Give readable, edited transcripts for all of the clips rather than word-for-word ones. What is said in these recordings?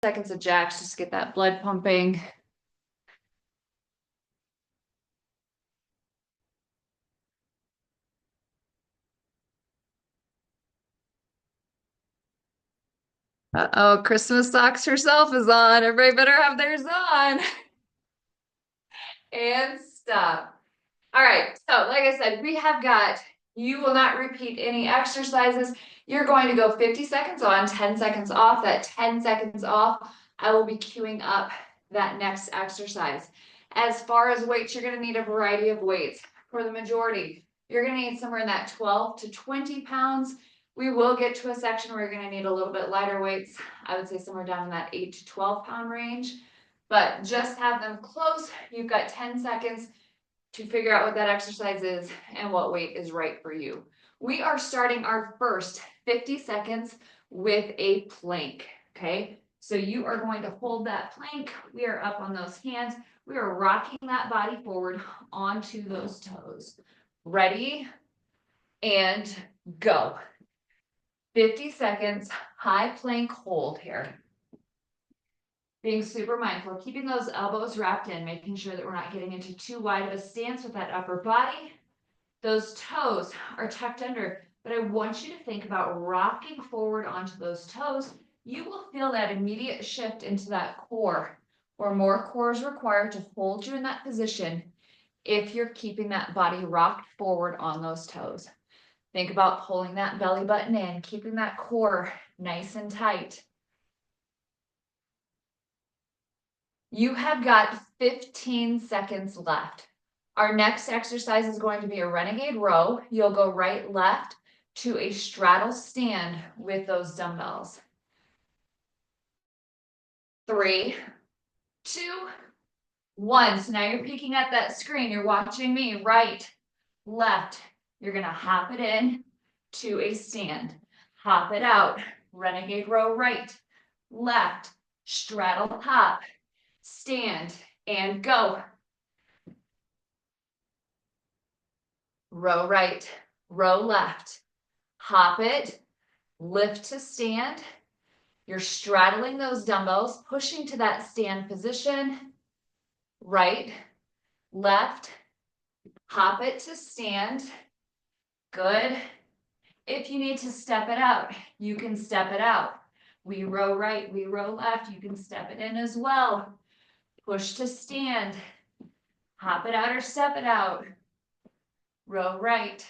seconds of jacks, just get that blood pumping. Uh-oh, Christmas socks herself is on. Everybody better have theirs on. And stop. All right, so like I said, we have got, you will not repeat any exercises. You're going to go 50 seconds on, 10 seconds off. That 10 seconds off, I will be queuing up that next exercise. As far as weights, you're gonna need a variety of weights. For the majority, you're gonna need somewhere in that 12 to 20 pounds. We will get to a section where you're gonna need a little bit lighter weights. I would say somewhere down in that 8 to 12 pound range, but just have them close. You've got 10 seconds to figure out what that exercise is and what weight is right for you. We are starting our first 50 seconds with a plank, okay? So you are going to hold that plank. We are up on those hands. We are rocking that body forward onto those toes. Ready? And go. 50 seconds, high plank hold here. Being super mindful, keeping those elbows wrapped in, making sure that we're not getting into too wide of a stance with that upper body. Those toes are tucked under, but I want you to think about rocking forward onto those toes. You will feel that immediate shift into that core, where more core is required to hold you in that position if you're keeping that body rocked forward on those toes. Think about pulling that belly button in, keeping that core nice and tight. You have got 15 seconds left. Our next exercise is going to be a renegade row. You'll go right, left to a straddle stand with those dumbbells. 3, 2, 1. So now you're peeking at that screen. You're watching me, right, left. You're gonna hop it in to a stand. Hop it out. Renegade row, right, left, straddle, hop, stand, and go. Row right, row left, hop it, lift to stand. You're straddling those dumbbells, pushing to that stand position. Right, left, hop it to stand. Good. If you need to step it out, you can step it out. We row right, we row left, you can step it in as well. Push to stand, hop it out or step it out. Row right,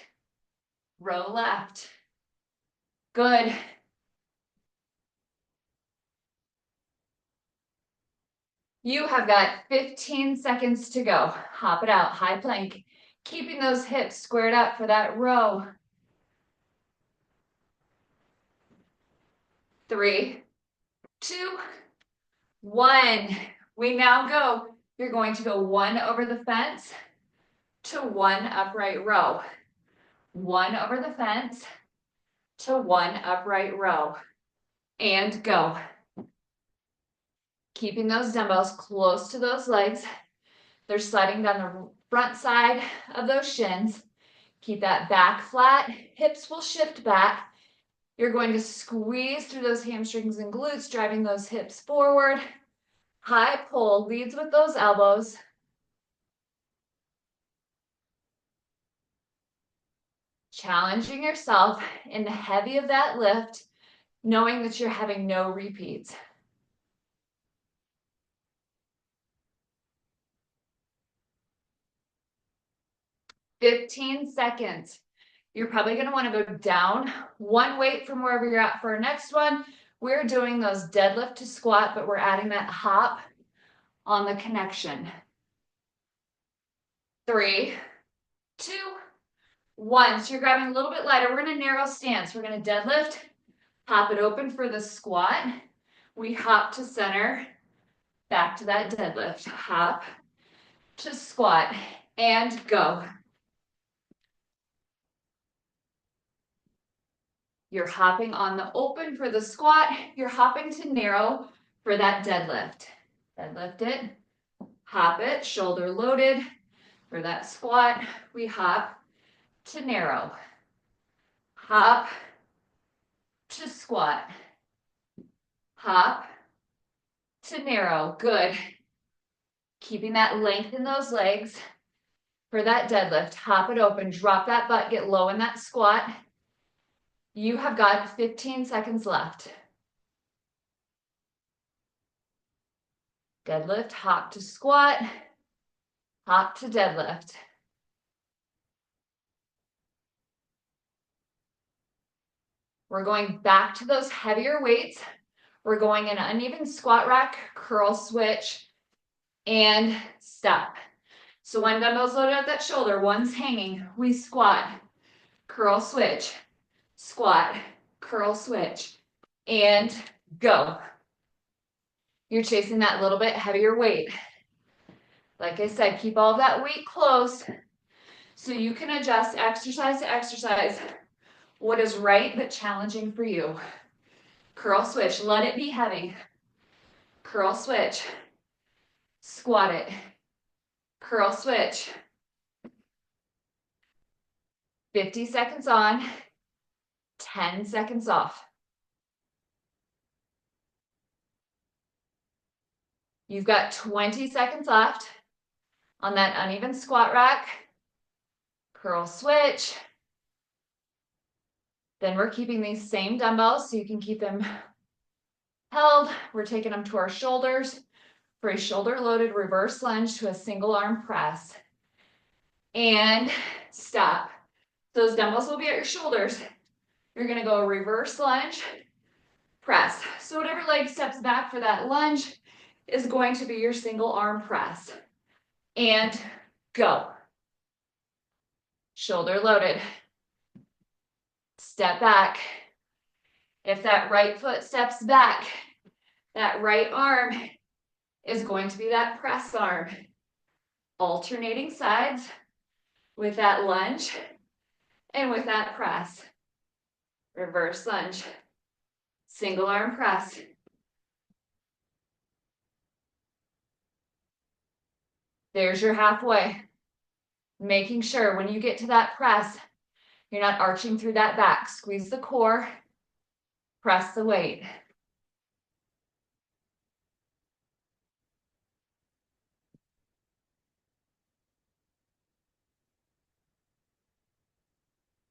row left. Good. You have got 15 seconds to go. Hop it out, high plank. Keeping those hips squared up for that row. 3, 2, 1. We now go. You're going to go 1 over the fence to 1 upright row. 1 over the fence to 1 upright row. And go. Keeping those dumbbells close to those legs. They're sliding down the front side of those shins. Keep that back flat. Hips will shift back. You're going to squeeze through those hamstrings and glutes, driving those hips forward. High pull leads with those elbows. Challenging yourself in the heavy of that lift, knowing that you're having no repeats. "15 seconds. You're probably going to want to go down one weight from wherever you're at for our next one. We're doing those deadlift to squat, but we're adding that hop on the connection. 3, 2, 1. So you're grabbing a little bit lighter. We're in a narrow stance. We're going to deadlift, hop it open for the squat. We hop to center, back to that deadlift. Hop to squat and go. You're hopping on the open for the squat. You're hopping to narrow for that deadlift. Deadlift it, hop it, shoulder loaded. For that squat, we hop to narrow. Hop to squat. Hop to narrow. Good. Keeping that length in those legs for that deadlift. Hop it open, drop that butt, get low in that squat. You have got 15 seconds left. Deadlift, hop to squat, hop to deadlift. We're going back to those heavier weights. We're going in uneven squat rack, curl switch, and step. So one dumbbell's loaded at that shoulder, one's hanging, we squat, curl switch, squat, curl switch, and go. You're chasing that little bit heavier weight. Like I said, keep all of that weight close so you can adjust exercise to exercise what is right but challenging for you. Curl switch, let it be heavy. Curl switch, squat it. Curl switch. 50 seconds on, 10 seconds off. You've got 20 seconds left on that uneven squat rack. Curl switch. Then we're keeping these same dumbbells so you can keep them held. We're taking them to our shoulders for a shoulder loaded reverse lunge to a single arm press. And stop. Those dumbbells will be at your shoulders. You're gonna go reverse lunge, press. So whatever leg steps back for that lunge is going to be your single arm press. And go. Shoulder loaded. Step back. If that right foot steps back, that right arm is going to be that press arm. Alternating sides with that lunge and with that press. Reverse lunge. Single arm press. There's your halfway. Making sure when you get to that press, you're not arching through that back. Squeeze the core, press the weight.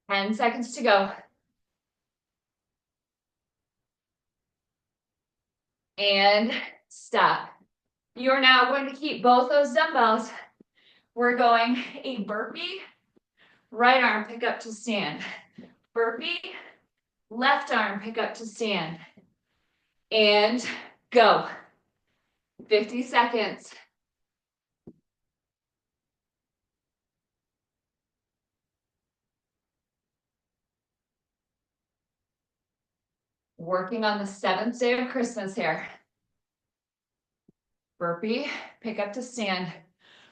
Ten seconds to go. And stop. You're now going to keep both those dumbbells. We're going a burpee, right arm pick up to stand. Burpee, left arm pick up to stand. And go. 50 seconds. Working on the 7th day of Christmas here. Burpee, pick up to stand.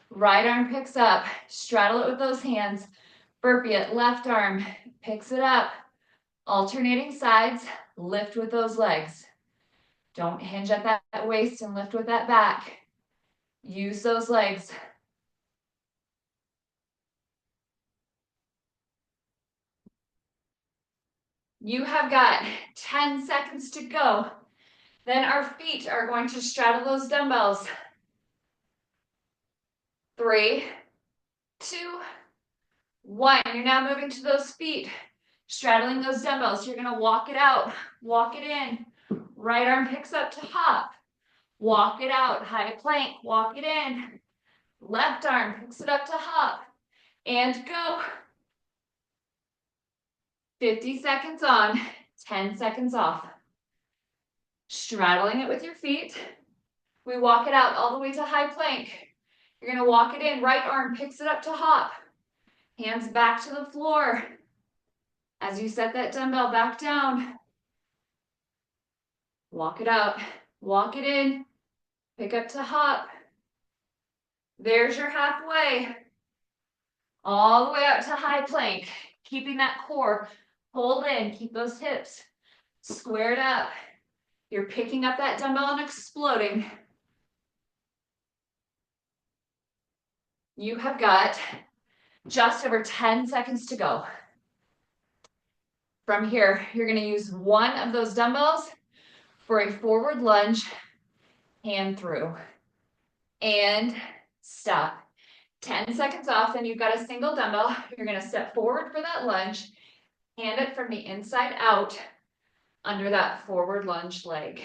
Right arm picks up, straddle it with those hands. Burpee it, left arm picks it up. Alternating sides, lift with those legs. Don't hinge at that waist and lift with that back. Use those legs. You have got 10 seconds to go. Then our feet are going to straddle those dumbbells. 3, 2, 1. You're now moving to those feet, straddling those dumbbells. You're going to walk it out, walk it in. Right arm picks up to hop. Walk it out, high plank, walk it in. Left arm picks it up to hop. And go. 50 seconds on, 10 seconds off. Straddling it with your feet. We walk it out all the way to high plank. You're going to walk it in. Right arm picks it up to hop. Hands back to the floor. As you set that dumbbell back down. Walk it out. Walk it in. Pick up to hop. There's your halfway. All the way out to high plank. Keeping that core pulled in. Keep those hips squared up. You're picking up that dumbbell and exploding. You have got just over 10 seconds to go. From here, you're going to use one of those dumbbells for a forward lunge, hand through, and stop. 10 seconds off, then you've got a single dumbbell. You're gonna step forward for that lunge, hand it from the inside out under that forward lunge leg.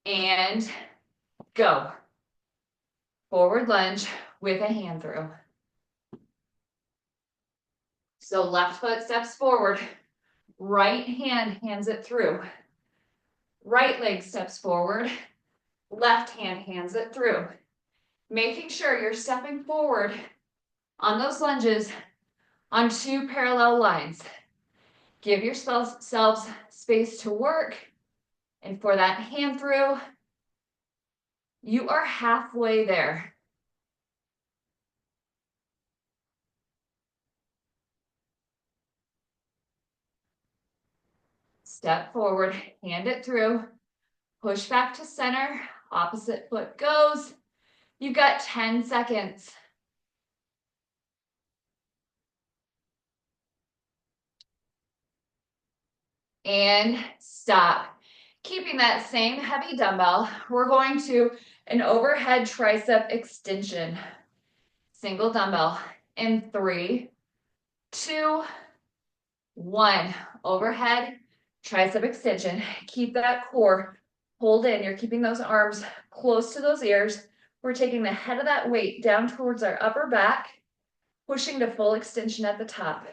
And go. Forward lunge with a hand through. So left foot steps forward, right hand hands it through. Right leg steps forward, left hand hands it through. Making sure you're stepping forward on those lunges on 2 parallel lines. Give yourselves space to work. And for that hand through, you are halfway there. Step forward, hand it through, push back to center, opposite foot goes. You've got 10 seconds. And stop. Keeping that same heavy dumbbell, we're going to an overhead tricep extension. Single dumbbell in 3, 2, 1. Overhead tricep extension. Keep that core pulled in. You're keeping those arms close to those ears. We're taking the head of that weight down towards our upper back, pushing to full extension at the top.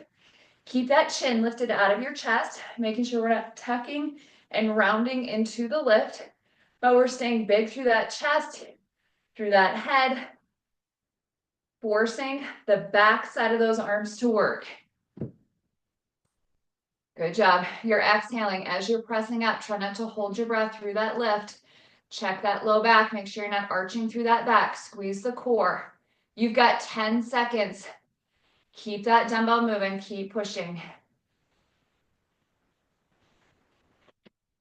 Keep that chin lifted out of your chest, making sure we're not tucking and rounding into the lift, but we're staying big through that chest, through that head, forcing the back side of those arms to work. Good job. You're exhaling as you're pressing up. Try not to hold your breath through that lift. Check that low back. Make sure you're not arching through that back. Squeeze the core. You've got 10 seconds. Keep that dumbbell moving. Keep pushing.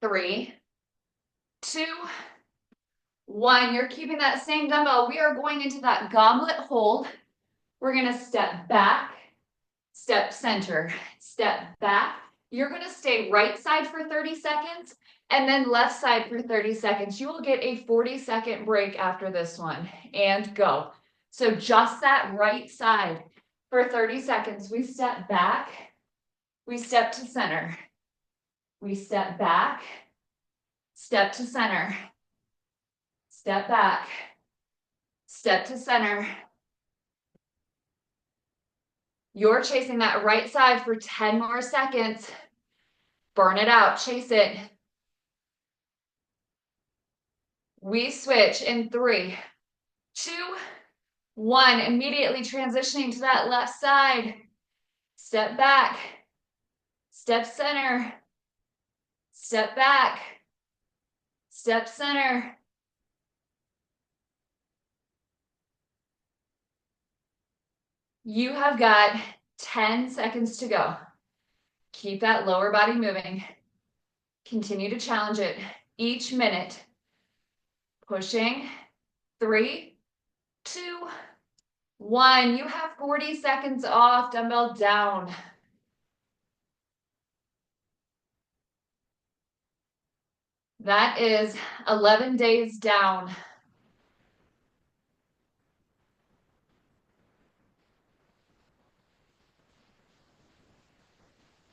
3, 2, 1. You're keeping that same dumbbell. We are going into that goblet hold. We're going to step back, step center, step back. You're going to stay right side for 30 seconds and then left side for 30 seconds. You will get a 40-second break after this one, and go. So just that right side for 30 seconds. We step back, we step to center, we step back, step to center, step back, step to center. You're chasing that right side for 10 more seconds. Burn it out, chase it. We switch in 3, 2, 1. Immediately transitioning to that left side. Step back, step center, step back, step center. You have got 10 seconds to go. Keep that lower body moving. Continue to challenge it each minute. Pushing. 3, 2, 1. You have 40 seconds off. Dumbbell down. That is 11 days down.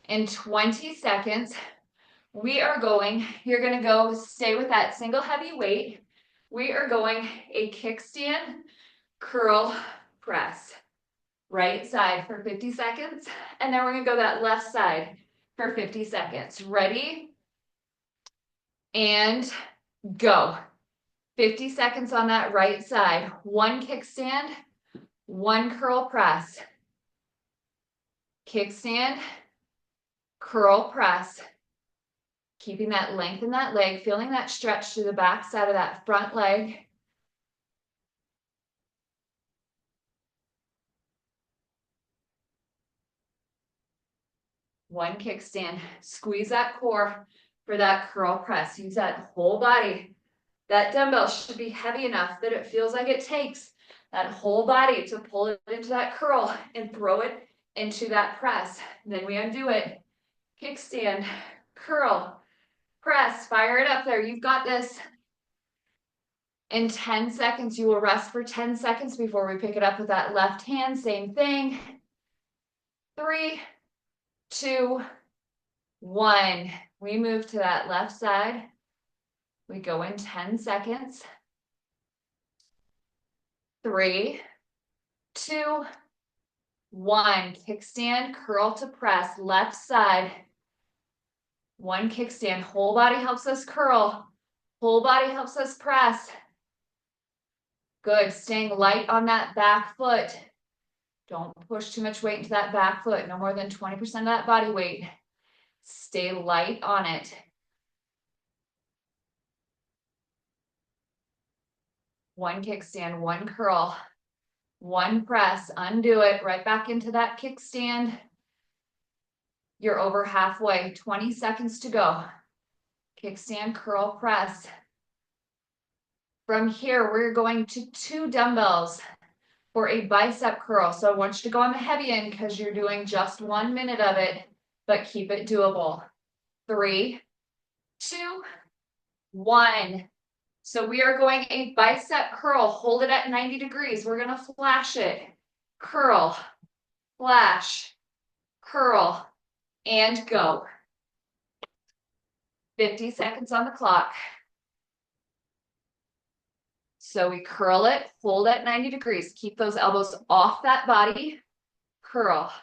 In 20 seconds, you're going to go stay with that single heavy weight. We are going a kickstand, curl, press. Right side for 50 seconds. And then we're going to go that left side for 50 seconds. Ready? And go. 50 seconds on that right side. 1 kickstand, 1 curl press. Kickstand, curl press. Keeping that length in that leg, feeling that stretch through the back side of that front leg. One kickstand. Squeeze that core for that curl press. Use that whole body. That dumbbell should be heavy enough that it feels like it takes that whole body to pull it into that curl and throw it into that press. Then we undo it. Kickstand, curl, press, fire it up there. You've got this. In 10 seconds, you will rest for 10 seconds before we pick it up with that left hand. Same thing. 3, 2, 1. We move to that left side. We go in 10 seconds. 3, 2, 1. Kickstand, curl to press, left side. 1 kickstand. Whole body helps us curl. Whole body helps us press. Good. Staying light on that back foot. Don't push too much weight into that back foot. No more than 20% of that body weight. Stay light on it. 1 kickstand, 1 curl, 1 press. Undo it. Right back into that kickstand. You're over halfway. 20 seconds to go. Kickstand, curl, press. From here, we're going to 2 dumbbells for a bicep curl. So I want you to go on the heavy end because you're doing just 1 minute of it, but keep it doable. 3, 2, 1. So we are going a bicep curl. Hold it at 90 degrees. We're going to flash it. Curl, flash, curl, and go. 50 seconds on the clock. So we curl it, hold at 90 degrees. Keep those elbows off that body. Curl.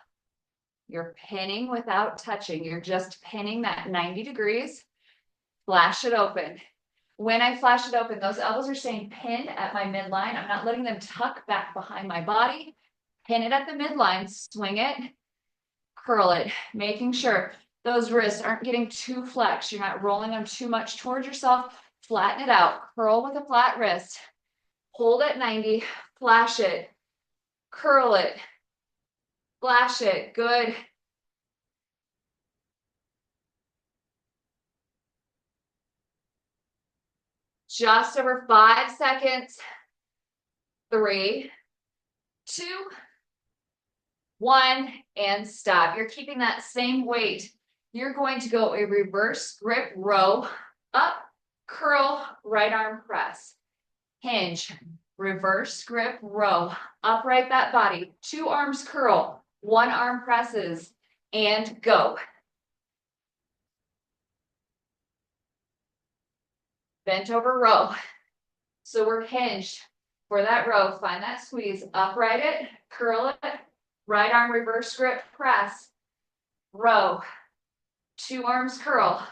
You're pinning without touching. You're just pinning that 90 degrees. Flash it open. When I flash it open, those elbows are staying pinned at my midline. I'm not letting them tuck back behind my body. Pin it at the midline, swing it, curl it, making sure those wrists aren't getting too flexed. You're not rolling them too much towards yourself. Flatten it out. Curl with a flat wrist. Hold at 90, flash it, curl it, flash it. Good. Just over 5 seconds. 3, 2, 1, and stop. You're keeping that same weight. You're going to go a reverse grip row, up, curl, right arm press. Hinge, reverse grip row, upright that body, 2 arms curl, 1 arm presses, and go. Bent over row. So we're hinged for that row. Find that squeeze, upright it, curl it, right arm reverse grip press, row, 2 arms curl,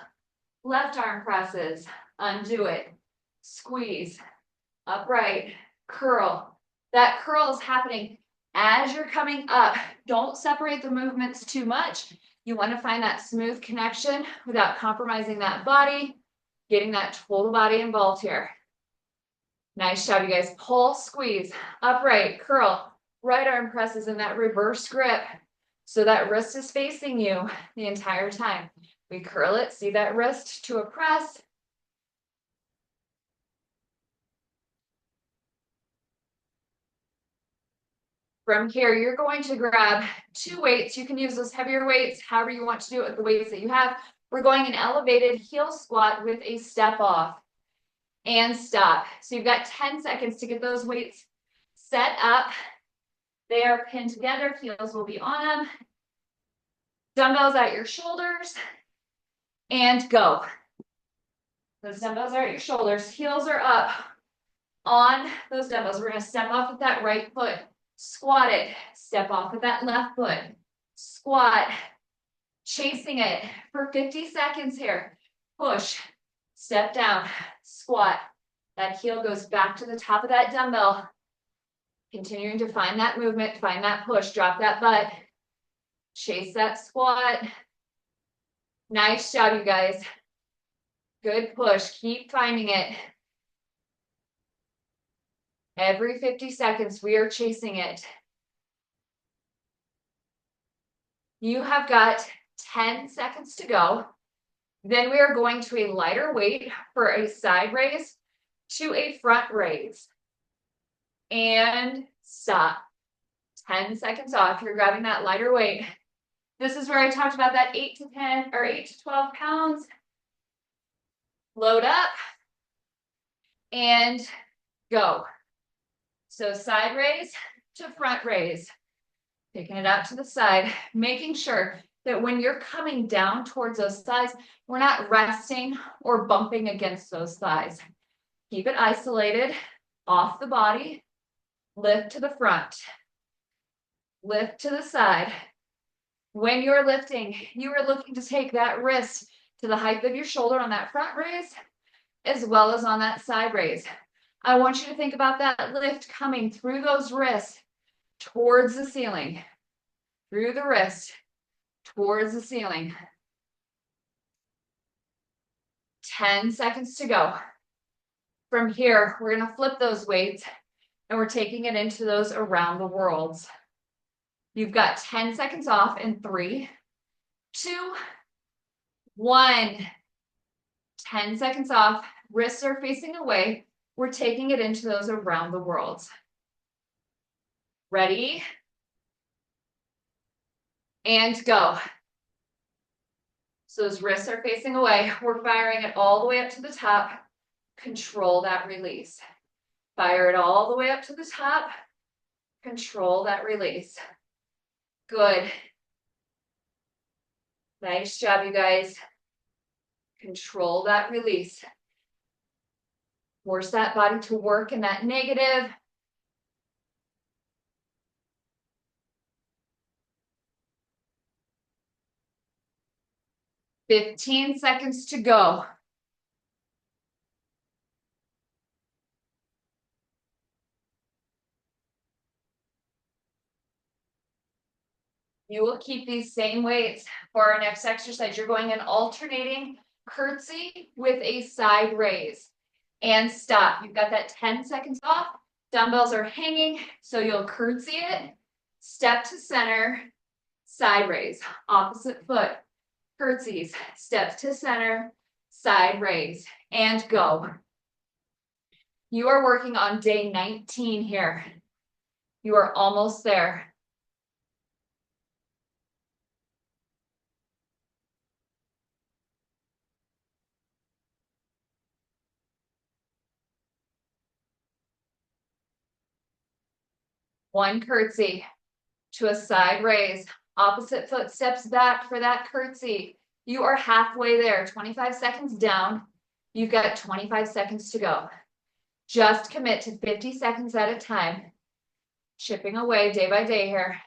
left arm presses, undo it, squeeze, upright, curl. That curl is happening as you're coming up. Don't separate the movements too much. You want to find that smooth connection without compromising that body, getting that total body involved here. Nice job, you guys. Pull, squeeze, upright, curl, right arm presses in that reverse grip. So that wrist is facing you the entire time. We curl it, see that wrist to a press. From here, you're going to grab 2 weights. You can use those heavier weights, however you want to do it with the weights that you have. We're going an elevated heel squat with a step off and stop. So you've got 10 seconds to get those weights set up. They are pinned together, heels will be on them. Dumbbells at your shoulders, and go. Those dumbbells are at your shoulders, heels are up on those dumbbells. We're gonna step off with that right foot, squat it, step off with that left foot, squat, chasing it for 50 seconds here. Push, step down, squat. That heel goes back to the top of that dumbbell. Continuing to find that movement, find that push, drop that butt, chase that squat. Nice job, you guys. Good push, keep finding it. Every 50 seconds, we are chasing it. You have got 10 seconds to go. Then we are going to a lighter weight for a side raise to a front raise. And stop. 10 seconds off. You're grabbing that lighter weight. This is where I talked about that 8 to 10 or 8 to 12 pounds. Load up and go. So side raise to front raise, taking it out to the side, making sure that when you're coming down towards those thighs, we're not resting or bumping against those thighs. Keep it isolated off the body, lift to the front, lift to the side. When you're lifting, you are looking to take that wrist to the height of your shoulder on that front raise, as well as on that side raise. I want you to think about that lift coming through those wrists towards the ceiling, through the wrist, towards the ceiling. 10 seconds to go. From here, we're gonna flip those weights and we're taking it into those around the worlds. You've got 10 seconds off in 3, 2, 1. 10 seconds off, wrists are facing away. We're taking it into those around the worlds. Ready? And go. So those wrists are facing away. We're firing it all the way up to the top. Control that release. Fire it all the way up to the top. Control that release. Good. Nice job, you guys. Control that release. Force that body to work in that negative. "15 seconds to go." You will keep these same weights for our next exercise. You're going in alternating curtsy with a side raise. And stop. You've got that 10 seconds off. Dumbbells are hanging, so you'll curtsy it, step to center, side raise, opposite foot, curtsies, steps to center, side raise, and go. You are working on day 19 here. You are almost there. One curtsy to a side raise, opposite foot steps back for that curtsy. You are halfway there, 25 seconds down. You've got 25 seconds to go. Just commit to 50 seconds at a time. Chipping away day by day here.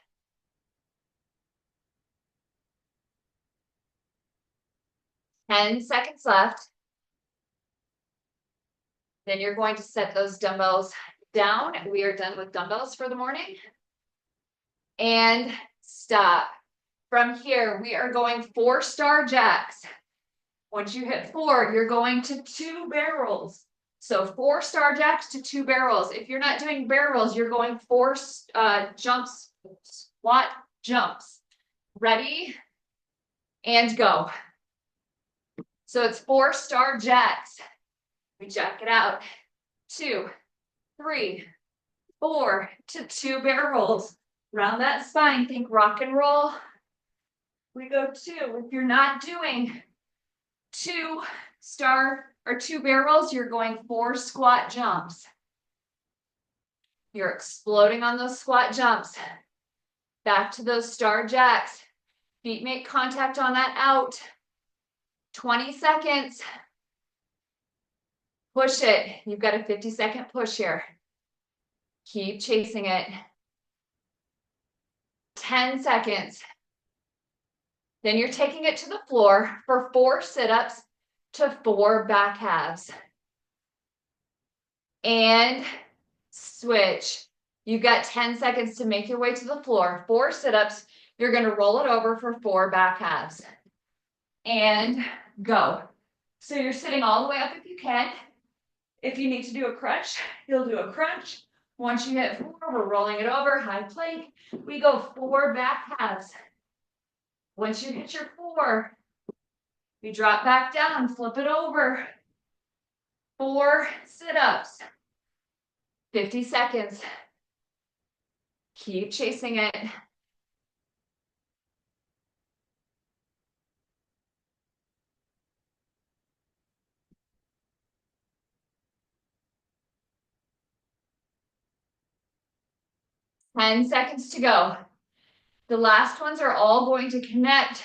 10 seconds left. Then you're going to set those dumbbells down. We are done with dumbbells for the morning. And stop. From here, we are going 4-star jacks. Once you hit 4, you're going to 2 barrels. So 4-star jacks to 2 barrels. If you're not doing barrels, you're going 4 jumps, squat jumps. Ready? And go. So it's 4-star jacks. We jack it out. 2, 3, 4 to 2 barrels. Round that spine, think rock and roll. We go 2. If you're not doing 2-star or 2 barrels, you're going 4 squat jumps. You're exploding on those squat jumps. Back to those star jacks. Feet make contact on that out. 20 seconds. Push it. You've got a 50-second push here. Keep chasing it. 10 seconds. Then you're taking it to the floor for 4 sit-ups to 4 back halves. And switch. You've got 10 seconds to make your way to the floor. 4 sit-ups. You're going to roll it over for 4 back halves. And go. So you're sitting all the way up if you can. If you need to do a crunch, you'll do a crunch. Once you hit 4, we're rolling it over, high plank. We go 4 back halves. Once you hit your 4, you drop back down, flip it over. 4 sit-ups. 50 seconds. Keep chasing it. 10 seconds to go. The last ones are all going to connect.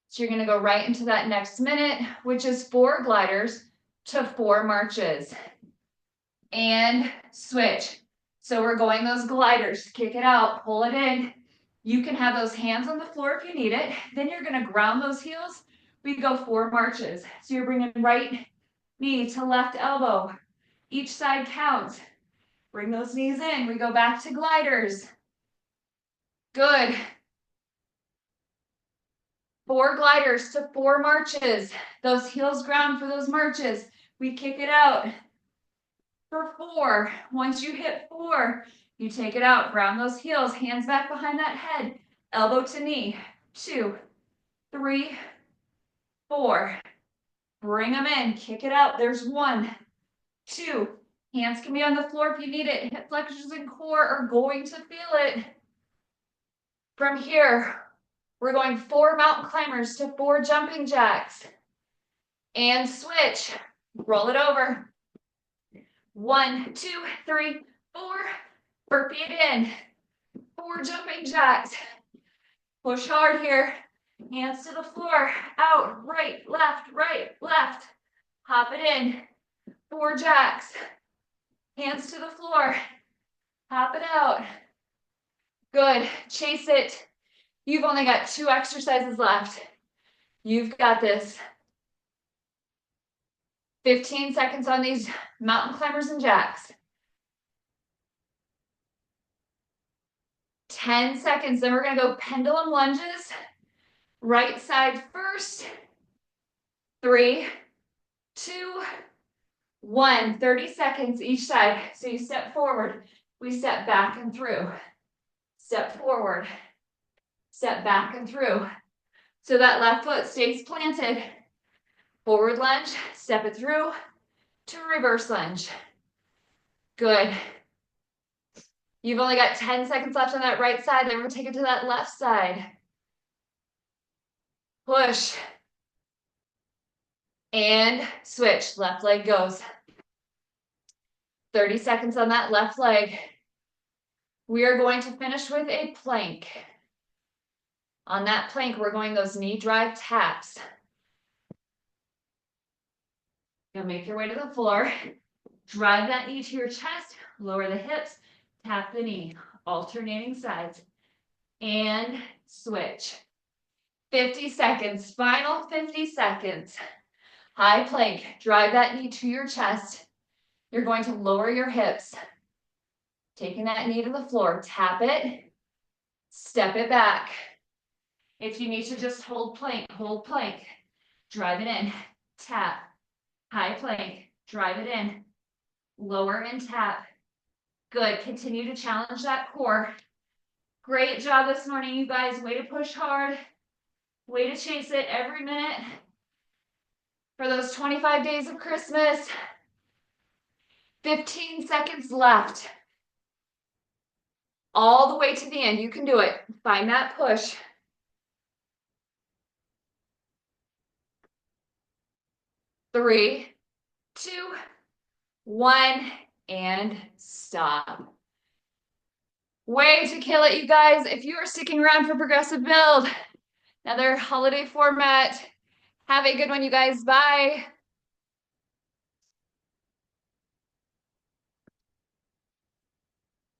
So you're going to go right into that next minute, which is 4 gliders to 4 marches. And switch. So we're going those gliders, kick it out, pull it in. You can have those hands on the floor if you need it. Then you're going to ground those heels. We go 4 marches. So you're bringing right knee to left elbow. Each side counts. Bring those knees in. We go back to gliders. Good. 4 gliders to 4 marches. Those heels ground for those marches. We kick it out for 4. Once you hit 4, you take it out, ground those heels, hands back behind that head, elbow to knee. 2, 3, 4. Bring them in, kick it out. There's 1, 2. Hands can be on the floor if you need it. Hip flexors and core are going to feel it. From here, we're going 4 mountain climbers to 4 jumping jacks. And switch. Roll it over. 1, 2, 3, 4. Burpee it in. 4 jumping jacks. Push hard here. Hands to the floor. Out. Right, left, right, left. Hop it in. 4 jacks. Hands to the floor. Hop it out. Good. Chase it. You've only got 2 exercises left. You've got this. 15 seconds on these mountain climbers and jacks. 10 seconds. Then we're going to go pendulum lunges. Right side first. 3, 2, 1. 30 seconds each side. So you step forward. We step back and through. Step forward. Step back and through. So that left foot stays planted. Forward lunge, step it through to reverse lunge. Good. You've only got 10 seconds left on that right side. Then we're going to take it to that left side. Push. And switch. Left leg goes. 30 seconds on that left leg. We are going to finish with a plank. On that plank, we're going those knee drive taps. You'll make your way to the floor. Drive that knee to your chest. Lower the hips. Tap the knee. Alternating sides. And switch. 50 seconds. Final 50 seconds. High plank. Drive that knee to your chest. You're going to lower your hips. Taking that knee to the floor. Tap it. Step it back. If you need to just hold plank, hold plank. Drive it in. Tap. High plank. Drive it in. Lower and tap. Good. Continue to challenge that core. Great job this morning, you guys. Way to push hard. Way to chase it every minute. For those 25 days of Christmas. 15 seconds left. All the way to the end. You can do it. Find that push. 3, 2, 1, and stop. Way to kill it, you guys. If you are sticking around for Progressive Build, another holiday format, have a good one, you guys. Bye.